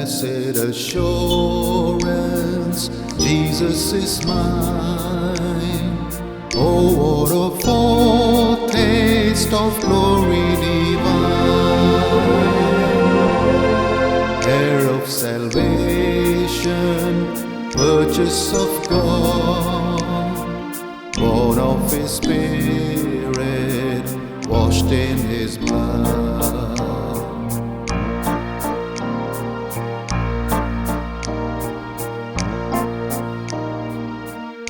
Blessed assurance, Jesus is mine. Oh, what a foretaste of glory divine. Heir of salvation, purchase of God, born of His Spirit, washed in His blood.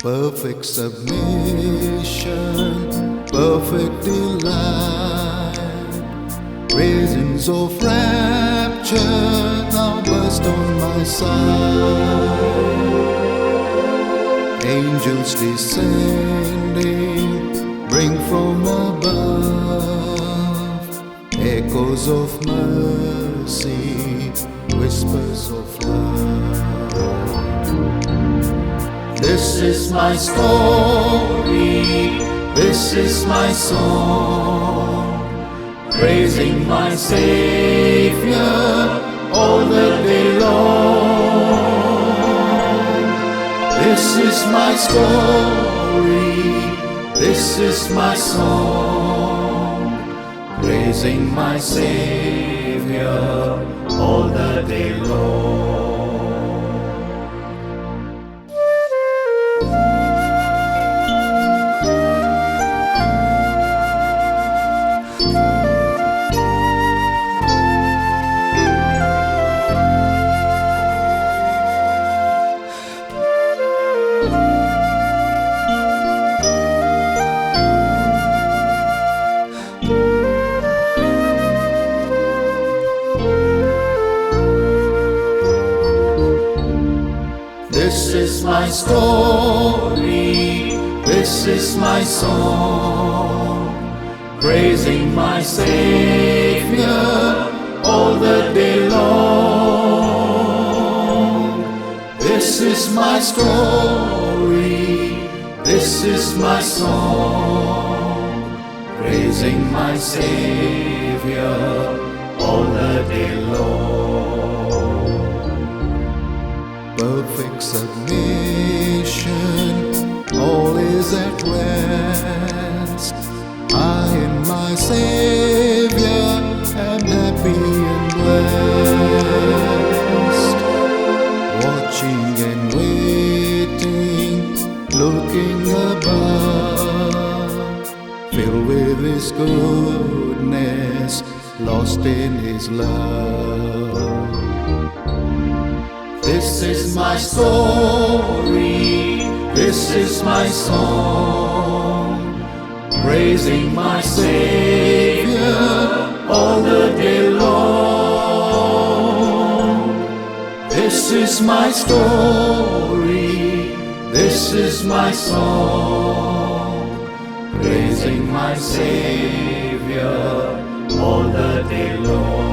Perfect submission, perfect delight, raisins of rapture now burst on my side. Angels descending, bring from above echoes of mercy, whispers of love. This is my story, this is my song, praising my Savior all the day long. This is my story, this is my song, praising my Savior all the day long. This is my story, this is my song, praising my Savior all the day long. This is my story, this is my song, praising my Savior all the day long. Perfect submission, all is at rest. I and my Savior am happy and blessed. Watching and waiting, looking above, filled with His goodness, lost in His love. This is my story, this is my song, praising my Savior all the day long. This is my story, this is my song, praising my Savior all the day long.